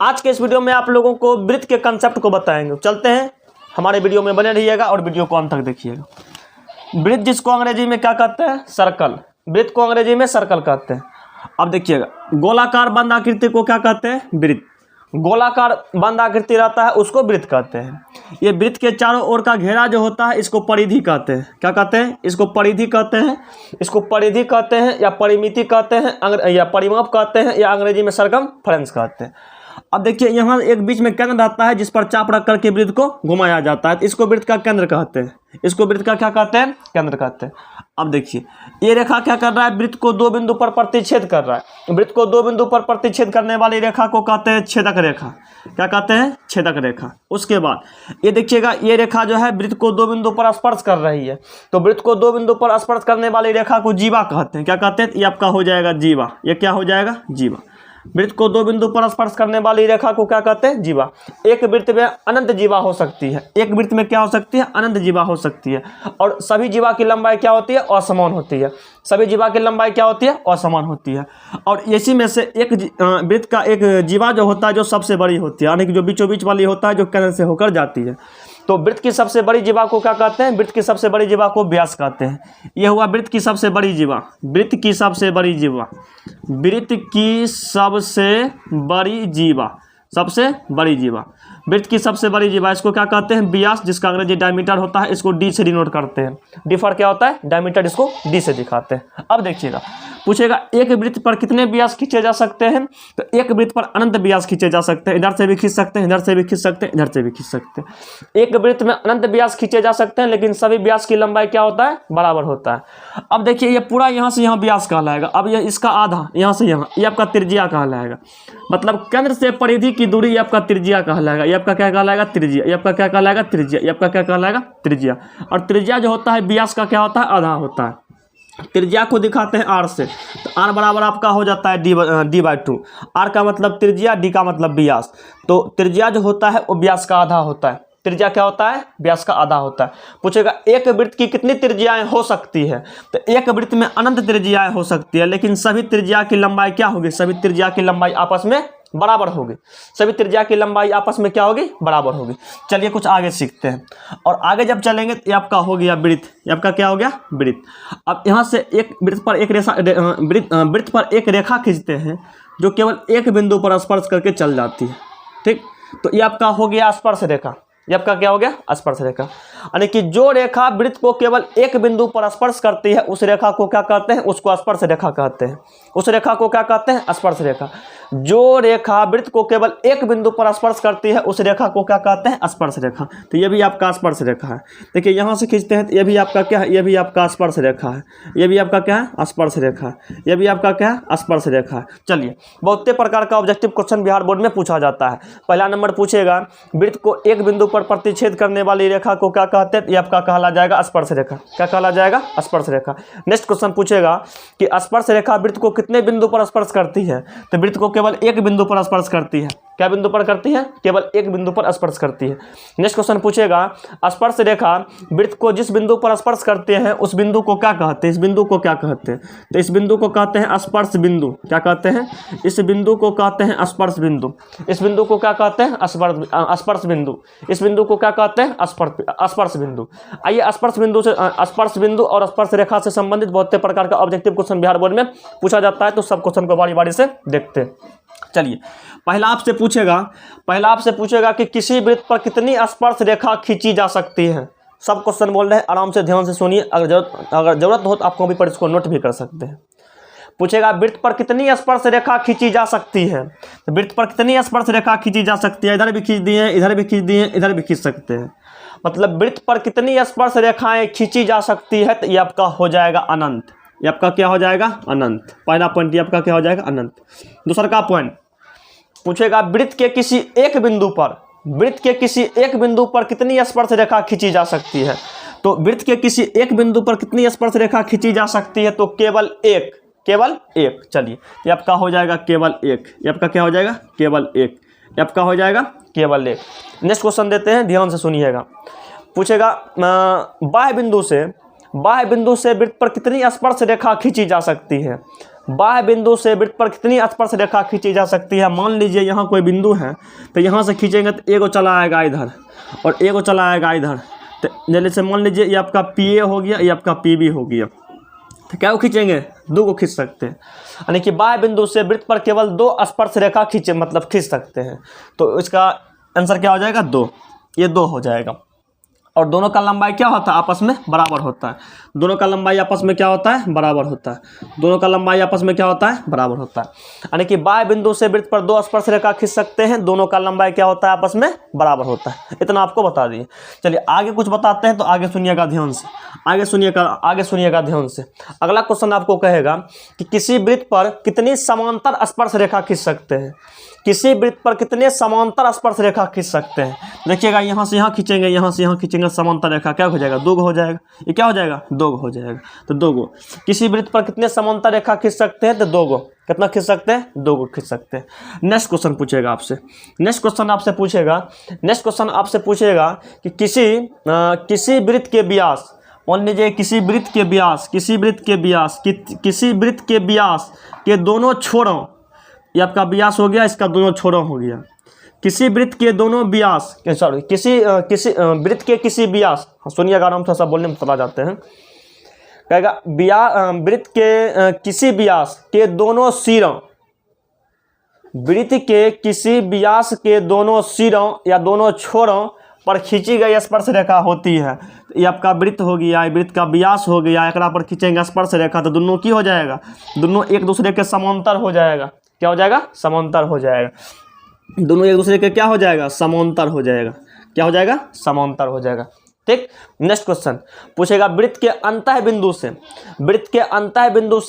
आज के इस वीडियो में आप लोगों को वृत्त के कंसेप्ट को बताएंगे। चलते हैं, हमारे वीडियो में बने रहिएगा और वीडियो को अंत तक देखिएगा। वृत्त जिसको अंग्रेजी में क्या कहते हैं? सर्कल। वृत्त को अंग्रेजी में सर्कल कहते हैं। अब देखिएगा, गोलाकार बंद आकृति को क्या कहते हैं? वृत्त। गोलाकार बंद आकृति रहता है उसको वृत्त कहते हैं। ये वृत्त के चारों ओर का घेरा जो होता है इसको परिधि कहते हैं। क्या कहते हैं? इसको परिधि कहते हैं। इसको परिधि कहते हैं या परिमिति कहते हैं या परिमाप कहते हैं या अंग्रेजी में सरकमफ्रेंस कहते हैं। अब देखिए, यहाँ एक बीच में केंद्र रहता है जिस पर चाप रख करके वृत्त को घुमाया जाता है, इसको वृत्त का केंद्र कहते हैं। इसको वृत्त का क्या कहते हैं? केंद्र कहते हैं। अब देखिए, ये रेखा क्या कर रहा है? वृत्त को दो बिंदु पर प्रतिच्छेद कर रहा है। वृत्त को दो बिंदु पर प्रतिच्छेद करने वाली रेखा को कहते हैं छेदक रेखा। क्या कहते हैं? छेदक रेखा। उसके बाद ये देखिएगा, ये रेखा जो है वृत्त को दो बिंदु पर स्पर्श कर रही है, तो वृत्त को दो बिंदु पर स्पर्श करने वाली रेखा को जीवा कहते हैं। क्या कहते हैं? ये आपका हो जाएगा जीवा। ये क्या हो जाएगा? जीवा। वृत्त को दो बिंदु पर स्पर्श करने वाली रेखा को क्या कहते हैं? जीवा। एक वृत्त में अनंत जीवा हो सकती है। एक वृत्त में क्या हो सकती है? अनंत जीवा हो सकती है। और सभी जीवा की लंबाई क्या होती है? असमान होती है। सभी जीवा की लंबाई क्या होती है? असमान होती है। और इसी में से एक वृत्त का एक जीवा जो होता है जो सबसे बड़ी होती है, यानी कि जो बीचों बीच वाली होता है, जो केंद्र से होकर जाती है। तो वृत्त की सबसे बड़ी जीवा को क्या कहते हैं? वृत्त की सबसे बड़ी जीवा को व्यास कहते हैं। यह हुआ वृत्त की सबसे बड़ी जीवा। वृत्त की सबसे बड़ी जीवा। वृत्त की सबसे बड़ी जीवा। सबसे बड़ी जीवा। वृत्त की सबसे बड़ी जीवा, इसको क्या कहते हैं? व्यास, जिसका अंग्रेजी डायमीटर होता है। इसको डी से डिनोट करते हैं। डिफर क्या होता है? डायमीटर, इसको डी से दिखाते हैं। अब देखिएगा, पूछेगा एक वृत्त पर कितने व्यास खींचे जा सकते हैं? तो एक वृत्त पर अनंत व्यास खींचे जा सकते हैं। इधर से भी खींच सकते हैं, इधर से भी खींच सकते हैं, इधर से भी खींच सकते हैं। एक वृत्त में अनंत व्यास खींचे जा सकते हैं, लेकिन सभी व्यास की लंबाई क्या होता है? बराबर होता है। अब देखिए, ये पूरा यहाँ से यहाँ व्यास कहलाएगा। अब ये इसका आधा यहाँ से यहाँ, ये आपका त्रिज्या कहलाएगा। मतलब केंद्र से परिधि की दूरी ये आपका त्रिज्या कहलाएगा। ये आपका क्या कहलाएगा? त्रिज्या। ये आपका क्या कहलाएगा? त्रिज्या। ये आपका क्या कहलाएगा? त्रिज्या। और त्रिज्या जो होता है व्यास का क्या होता है? आधा होता है। त्रिज्या को दिखाते हैं आर से, तो आर बराबर आपका हो जाता है d/2। आर का मतलब त्रिज्या, डी का मतलब व्यास। तो त्रिज्या जो होता है वो व्यास का आधा होता है। त्रिज्या क्या होता है? व्यास का आधा होता है। पूछेगा एक वृत्त की कितनी त्रिज्याएं हो सकती है? तो एक वृत्त में अनंत त्रिज्याएं हो सकती है, लेकिन सभी त्रिज्या की लंबाई क्या होगी? सभी त्रिज्या की लंबाई आपस में बराबर होगी। सभी त्रिज्या की लंबाई आपस में क्या होगी? बराबर होगी। चलिए कुछ आगे सीखते हैं। और आगे जब चलेंगे तो ये आपका हो गया वृत्त। ये आपका क्या हो गया? वृत्त। अब यहाँ से एक वृत्त पर एक रेखा खींचते हैं जो केवल एक बिंदु पर स्पर्श करके चल जाती है। ठीक, तो ये आपका हो गया स्पर्श रेखा। ये आपका क्या हो गया? स्पर्श रेखा। यानी कि जो रेखा वृत्त को केवल एक बिंदु पर स्पर्श करती है उस रेखा को क्या कहते हैं? उसको स्पर्श रेखा कहते हैं। उस रेखा को क्या कहते हैं? स्पर्श रेखा। जो रेखा वृत्त को केवल एक बिंदु पर स्पर्श करती है उस रेखा को क्या कहते हैं? स्पर्श रेखा। तो ये भी आपका स्पर्श रेखा है। देखिए, यहाँ से खींचते हैं तो ये भी आपका क्या है? ये भी आपका स्पर्श रेखा है। ये भी आपका क्या है? स्पर्श रेखा है। ये भी आपका क्या है? स्पर्श रेखा है। चलिए, बहुत प्रकार का ऑब्जेक्टिव क्वेश्चन बिहार बोर्ड में पूछा जाता है। पहला नंबर पूछेगा, वृत्त को एक बिंदु पर प्रतिच्छेद करने वाली रेखा को क्या कहते हैं? ये आपका कहला जाएगा स्पर्श रेखा। क्या कहला जाएगा? स्पर्श रेखा। नेक्स्ट क्वेश्चन पूछेगा कि स्पर्श रेखा वृत्त को कितने बिंदु पर स्पर्श करती है? तो वृत्त को केवल एक बिंदु पर स्पर्श करती है। क्या बिंदु पर करती है? केवल एक बिंदु पर स्पर्श करती है। नेक्स्ट क्वेश्चन पूछेगा, स्पर्श रेखा वृत्त को जिस बिंदु पर स्पर्श करते हैं उस बिंदु को क्या कहते हैं? इस बिंदु को क्या कहते हैं? तो इस बिंदु को कहते हैं स्पर्श बिंदु। क्या कहते हैं? इस बिंदु को कहते हैं स्पर्श बिंदु। इस बिंदु को क्या कहते हैं? स्पर्श बिंदु। इस बिंदु को क्या कहते हैं? स्पर्श बिंदु। आइए, स्पर्श बिंदु और स्पर्श रेखा से संबंधित बहुत प्रकार का ऑब्जेक्टिव क्वेश्चन बिहार बोर्ड में पूछा जाता है, तो सब क्वेश्चन को बारी बारी से देखते हैं। चलिए, पहला आपसे पूछेगा कि किसी वृत्त पर कितनी स्पर्श रेखा खींची जा सकती है? सब क्वेश्चन बोल रहे हैं, आराम से ध्यान से सुनिए। अगर जरूरत हो तो आप कॉपी पर इसको नोट भी कर सकते हैं। पूछेगा वृत्त पर कितनी स्पर्श रेखा खींची जा सकती है? तो वृत्त पर कितनी स्पर्श रेखा खींची जा सकती है? इधर भी खींच दिए, इधर भी खींच दिए, इधर भी खींच सकते हैं। मतलब वृत्त पर कितनी स्पर्श रेखाएं खींची जा सकती है? तो ये आपका हो जाएगा अनंत। ये आपका क्या हो जाएगा? अनंत। पहला पॉइंट ये आपका क्या हो जाएगा? अनंत। दूसरा का पॉइंट पूछेगा, वृत्त के किसी एक बिंदु पर कितनी स्पर्श रेखा खींची जा सकती है? तो वृत्त के किसी एक बिंदु पर कितनी स्पर्श रेखा खींची जा सकती है? तो केवल एक। केवल एक। चलिए, ये आपका हो जाएगा केवल एक। ये आपका क्या हो जाएगा? केवल एक। ये आपका हो जाएगा केवल एक। नेक्स्ट क्वेश्चन देते हैं, ध्यान से सुनिएगा। पूछेगा, बाह्य बिंदु से वृत्त पर कितनी स्पर्श रेखा खींची जा सकती है? बाह्य बिंदु से वृत्त पर कितनी स्पर्श रेखा खींची जा सकती है। मान लीजिए यहाँ कोई बिंदु है, तो यहाँ से खींचेंगे तो एगो चला आएगा इधर और एगो चला आएगा इधर। तो जैसे मान लीजिए ये आपका PA हो गया, ये आपका PB हो गया, तो क्या खींचेंगे, 2 को खींच सकते हैं। यानी कि बाह्य बिंदु से वृत्त पर केवल 2 स्पर्श रेखा खींच सकते हैं। तो इसका आंसर क्या हो जाएगा, 2। ये 2 हो जाएगा। और दोनों का लंबाई क्या होता है, आपस में बराबर होता है। दोनों का लंबाई आपस में क्या होता है, बराबर होता है। दोनों का लंबाई आपस में क्या होता है, बराबर होता है। यानी कि बाह्य बिंदु से वृत्त पर 2 स्पर्श रेखा खींच सकते हैं, दोनों का लंबाई क्या होता है, आपस में बराबर होता है। इतना आपको बता दिए। चलिए आगे कुछ बताते हैं, तो आगे सुनिएगा ध्यान से, आगे सुनिएगा ध्यान से। अगला क्वेश्चन आपको कहेगा कि किसी वृत्त पर कितनी समांतर स्पर्श रेखा खींच सकते हैं। किसी वृत्त पर कितने समांतर स्पर्श रेखा खींच सकते हैं। देखिएगा, यहाँ से यहाँ खींचेंगे, यहाँ से यहाँ खींचेंगे, समांतर रेखा क्या हो जाएगा, 2 हो जाएगा। ये क्या हो जाएगा, 2 हो जाएगा। तो 2 किसी वृत्त पर कितने समांतर रेखा खींच सकते हैं, तो 2 कितना खींच सकते हैं, 2 खींच सकते हैं। नेक्स्ट क्वेश्चन पूछेगा आपसे, नेक्स्ट क्वेश्चन आपसे पूछेगा कि किसी वृत्त के व्यास, मान लीजिए किसी वृत्त के व्यास के दोनों छोरों, ये आपका व्यास हो गया, इसका दोनों छोरों हो गया। किसी वृत्त के दोनों व्यास, किसी वृत्त के किसी व्यास, सुनिएगा आराम थोड़ा सा बोलने में चला जाते हैं। कहेगा वृत्त के किसी व्यास के दोनों सिरों, वृत्त के किसी व्यास के दोनों सिरों या दोनों छोरों पर खींची गई स्पर्श रेखा होती है। ये आपका वृत्त हो गया, वृत्त का व्यास हो गया, एकरा पर खींचेंगे स्पर्श रेखा, तो दोनों की हो जाएगा, दोनों एक दूसरे के समांतर हो जाएगा। क्या हो जाएगा, समांतर हो जाएगा। दोनों एक दूसरे के क्या हो जाएगा, समांतर हो जाएगा। क्या हो जाएगा, समांतर हो जाएगा। ठीक। नेक्स्ट क्वेश्चन पूछेगा, वृत्त के अंतः बिंदु से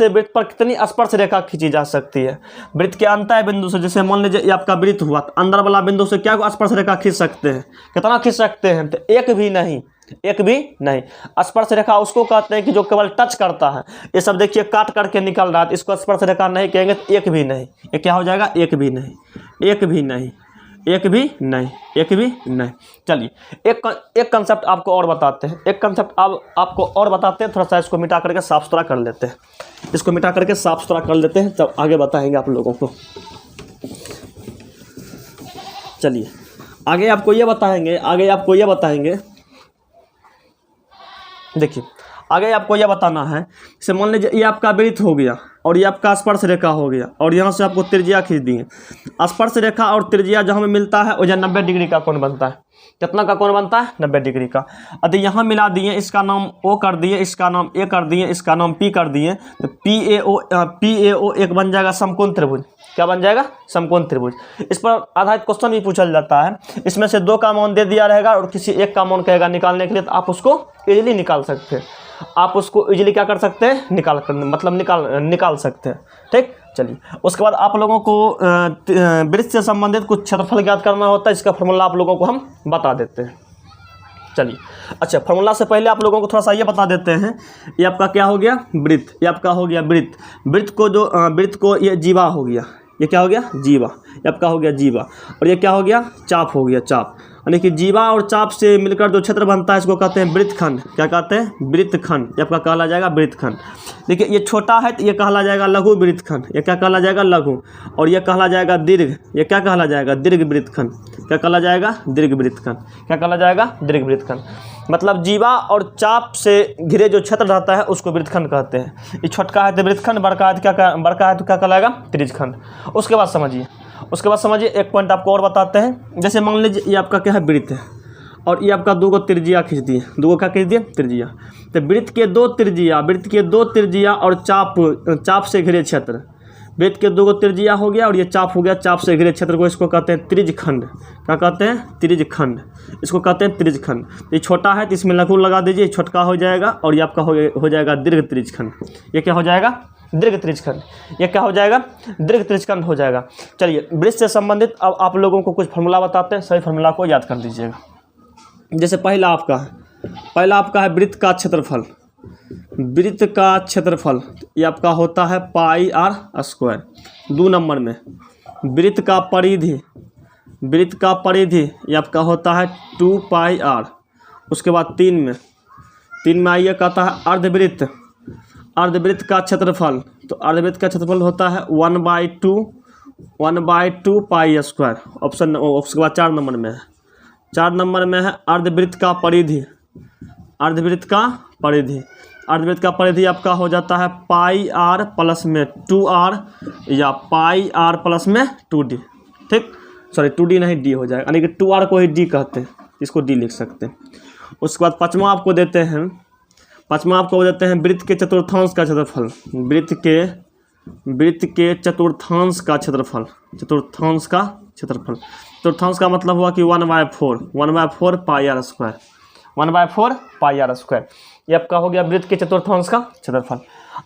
वृत्त पर कितनी स्पर्श रेखा खींची जा सकती है। वृत्त के अंतः बिंदु से, जैसे मान लीजिए ये आपका वृत्त हुआ, तो अंदर वाला बिंदु से क्या स्पर्श रेखा खींच सकते हैं, कितना खींच सकते हैं, तो एक भी नहीं। स्पर्श रेखा उसको कहते हैं कि जो केवल टच करता है। ये सब देखिए काट करके निकल रहा है, तो इसको स्पर्श रेखा नहीं कहेंगे, तो एक भी नहीं। ये क्या हो जाएगा, एक भी नहीं। चलिए एक कंसेप्ट आपको और बताते हैं, थोड़ा सा इसको मिटा करके साफ सुथरा कर लेते हैं, तब आगे बताएंगे आप लोगों को। चलिए आगे आपको ये बताएंगे, देखिए आगे आपको यह बताना है। जैसे मान लीजिए ये आपका वृत्त हो गया और ये आपका स्पर्श रेखा हो गया, और यहाँ से आपको त्रिज्या खींच दिए। स्पर्श रेखा और त्रिज्या जहाँ में मिलता है वजह 90 डिग्री का कोण बनता है। कितना का कोण बनता है, 90 डिग्री का। अभी यहाँ मिला दिए, इसका नाम O कर दिए, इसका नाम A कर दिए, इसका नाम P कर दिए, तो PAO एक बन जाएगा समकोण त्रिभुज। क्या बन जाएगा, समकोण त्रिभुज। इस पर आधारित क्वेश्चन भी पूछा जाता है। इसमें से 2 का मान दे दिया रहेगा और किसी एक का मान कहेगा निकालने के लिए, तो आप उसको इजीली निकाल सकते हैं। क्या कर सकते हैं, निकाल सकते हैं। ठीक। चलिए उसके बाद आप लोगों को वृत्त से संबंधित कुछ क्षेत्रफल ज्ञात करना होता है, इसका फॉर्मूला आप लोगों को हम बता देते हैं। चलिए अच्छा, फॉर्मूला से पहले आप लोगों को थोड़ा सा ये बता देते हैं। ये आपका क्या हो गया, वृत्त। ये आपका हो गया वृत्त को ये जीवा हो गया, ये क्या हो गया, जीवा। ये आपका हो गया जीवा, और ये क्या हो गया, चाप हो गया, चाप। यानी कि जीवा और चाप से मिलकर जो क्षेत्र बनता है इसको कहते हैं वृत्तखंड। क्या कहते हैं, वृत्तखंड। ये आपका कहला जाएगा वृत्तखंड। देखिए ये छोटा है तो ये कहला जाएगा लघु वृत्तखंड। ये क्या कहला जाएगा, लघु। और ये कहला जाएगा दीर्घ। ये क्या कहला जाएगा, दीर्घ वृत्तखंड। क्या कहला जाएगा, दीर्घ वृत्तखंड। क्या कहला जाएगा, दीर्घ वृत्तखंड। मतलब जीवा और चाप से घिरे जो क्षेत्र रहता है उसको वृत्तखंड कहते हैं। ये छोटका है तो वृत्तखंड, बड़का है तो क्या कहलाएगा, त्रिज्यखंड। उसके बाद समझिए एक पॉइंट आपको और बताते हैं। जैसे मान लीजिए ये आपका क्या है, वृत्त है, और ये आपका 2 त्रिज्या खींच दिए, 2 क्या खींच दिए, त्रिज्या। तो वृत्त के 2 त्रिज्या और चाप से घिरे क्षेत्र, वृत्त के 2 त्रिज्या हो गया और ये चाप हो गया, चाप से घिरे क्षेत्र को इसको कहते हैं त्रिज्यखंड। क्या कहते हैं, त्रिज्यखंड। इसको कहते हैं त्रिज्यखंड। ये छोटा है तो इसमें लघु लगा दीजिए, छोटका हो जाएगा, और ये आपका हो जाएगा दीर्घ त्रिज्यखंड। ये क्या हो जाएगा, दीर्घ त्रिज्यखंड। ये क्या हो जाएगा, दीर्घ त्रिज्यखंड हो जाएगा। चलिए वृत्त से संबंधित अब आप लोगों को कुछ फॉर्मूला बताते हैं, सही फॉर्मूला को याद कर दीजिएगा। जैसे पहला आपका है वृत्त का क्षेत्रफल। ये आपका होता है πr²। 2 नंबर में वृत्त का परिधि ये आपका होता है 2πr। उसके बाद 3 में आइए कहता है अर्धवृत्त का क्षेत्रफल। तो अर्धवृत्त का क्षेत्रफल होता है 1/2 पाई स्क्वायर। ऑप्शन उसके बाद 4 नंबर में है, 4 नंबर में है अर्धवृत्त का परिधि। अर्धवृत्त का परिधि, अर्धवृत्त का परिधि आपका हो जाता है पाई आर प्लस में 2r या पाई आर प्लस में 2d। ठीक, सॉरी 2d नहीं, d हो जाएगा, यानी कि 2r को ही d कहते हैं, इसको d लिख सकते हैं। उसके बाद पाँचवा आपको देते हैं, पाँचवा आपको देते हैं वृत्त के चतुर्थांश का क्षेत्रफल। वृत्त के चतुर्थांश का क्षेत्रफल, चतुर्थांश का क्षेत्रफल। चतुर्थांश का मतलब हुआ कि 1/4 pi r square, 1/4 pi r square. ये आपका हो गया वृत्त के चतुर्थांश का क्षेत्रफल।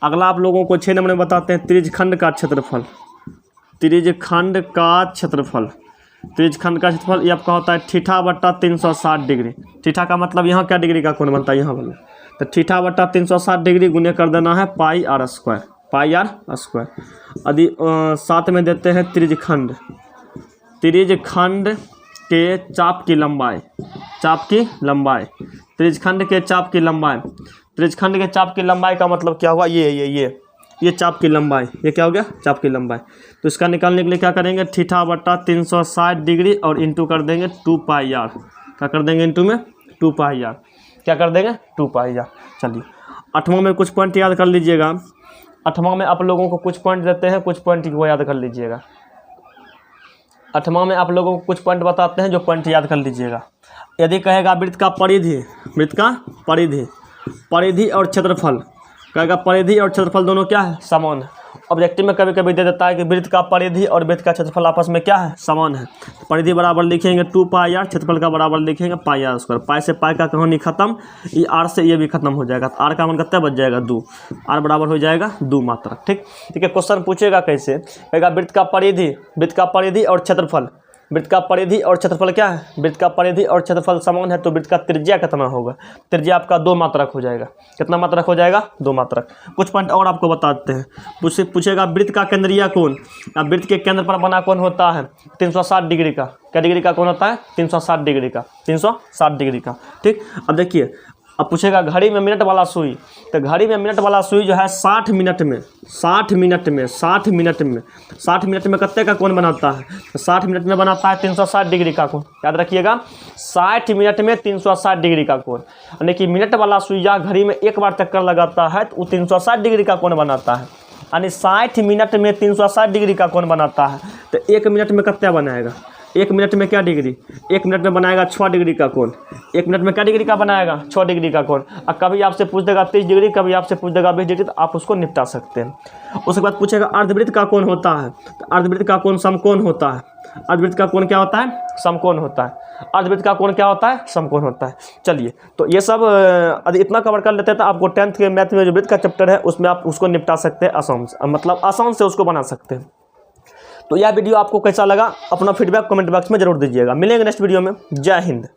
अगला आप लोगों को 6 नंबर में बताते हैं त्रिज्यखंड का क्षेत्रफल। त्रिज्यखंड का क्षेत्रफल, त्रिज्यखंड का क्षेत्रफल ये आपका होता है θ/360 डिग्री। थीटा का मतलब यहाँ क्या डिग्री का कोण बनता है, यहाँ वाला, तो θ/360 डिग्री गुने कर देना है pi r square, pi r square. यदि 7 में देते हैं त्रिज्यखंड, त्रिज्यखंड के चाप की लंबाई, चाप की लंबाई, त्रिज्यखंड के चाप की लंबाई। त्रिज्यखंड के चाप की लंबाई का मतलब क्या हुआ, ये चाप की लंबाई, ये क्या हो गया, चाप की लंबाई। तो इसका निकालने के लिए क्या करेंगे, θ/360 डिग्री और इंटू कर देंगे 2 पाई आर। क्या कर देंगे, इंटू में 2 पाई आर। क्या कर देंगे, 2 पाई आर। चलिए 8वां में कुछ पॉइंट याद कर लीजिएगा। 8वां में आप लोगों को कुछ पॉइंट देते हैं, कुछ पॉइंट को याद कर लीजिएगा। 8वां में आप लोगों को कुछ पॉइंट बताते हैं, जो पॉइंट याद कर लीजिएगा। यदि कहेगा वृत्त का परिधि, वृत्त का परिधि, परिधि और क्षेत्रफल, कहेगा परिधि और क्षेत्रफल दोनों क्या है, समान है। ऑब्जेक्टिव में कभी कभी दे देता है कि वृत्त का परिधि और वृत्त का क्षेत्रफल आपस में क्या है, समान है। परिधि बराबर लिखेंगे 2 पाई आर, क्षेत्रफल का बराबर लिखेंगे पाई आर स्क्वायर। पाई से पाई का कहानी खत्म, ये आर से ये भी खत्म हो जाएगा। तो आर का मान कितना बच जाएगा, 2। आर बराबर हो जाएगा 2 मात्रक। ठीक है, क्वेश्चन पूछेगा कैसे, कहेगा वृत्त का परिधि, वृत्त का परिधि और क्षेत्रफल, वृत्त का परिधि और क्षेत्रफल क्या है, वृत्त का परिधि और क्षेत्रफल समान है, तो वृत्त का त्रिज्या कितना होगा, त्रिज्या आपका 2 मात्रक हो जाएगा। कितना मात्रक हो जाएगा, 2 मात्रक। कुछ पॉइंट और आपको बताते हैं। पूछेगा वृत्त का केंद्रीय कोण, वृत्त के केंद्र पर बना कोण होता है 360 डिग्री का। क्या डिग्री का कोण होता है, 360 डिग्री का, 360 डिग्री का। ठीक, अब देखिए, अब पूछेगा घड़ी में मिनट वाला सुई, तो घड़ी में मिनट वाला सुई जो है 60 मिनट में कितने का कोण बनाता है, तो 60 मिनट में बनाता है 360 डिग्री का कोण। याद रखिएगा, 60 मिनट में 360 डिग्री का कोण, यानी कि मिनट वाला सुइया घड़ी में एक बार चक्कर लगाता है तो वो 360 डिग्री का कोण बनाता है। यानी 60 मिनट में 360 डिग्री का कोण बनाता है, तो 1 मिनट में कितना बनाएगा, 1 मिनट में क्या डिग्री, 1 मिनट में बनाएगा 6 डिग्री का कोण। 1 मिनट में क्या डिग्री का बनाएगा, 6 डिग्री का कोण। और कभी आपसे पूछ देगा 30 डिग्री, कभी आपसे पूछ देगा 20 डिग्री, तो आप उसको निपटा सकते हैं। उसके बाद पूछेगा अर्धवृत्त का कोण होता है, तो अर्धवृत्त का कोण समकोण होता है। अर्धवृत्त का कोण क्या होता है, समकोण होता है। अर्धवृत्त का कोण क्या होता है, समकोण होता है। चलिए, तो ये सब यदि इतना कवर कर लेते हैं तो आपको 10th के मैथ में जो वृत्त का चैप्टर है उसमें आप उसको निपटा सकते हैं आसान से, मतलब आसान से उसको बना सकते हैं। तो यह वीडियो आपको कैसा लगा, अपना फीडबैक कमेंट बॉक्स में जरूर दीजिएगा। मिलेंगे नेक्स्ट वीडियो में। जय हिंद।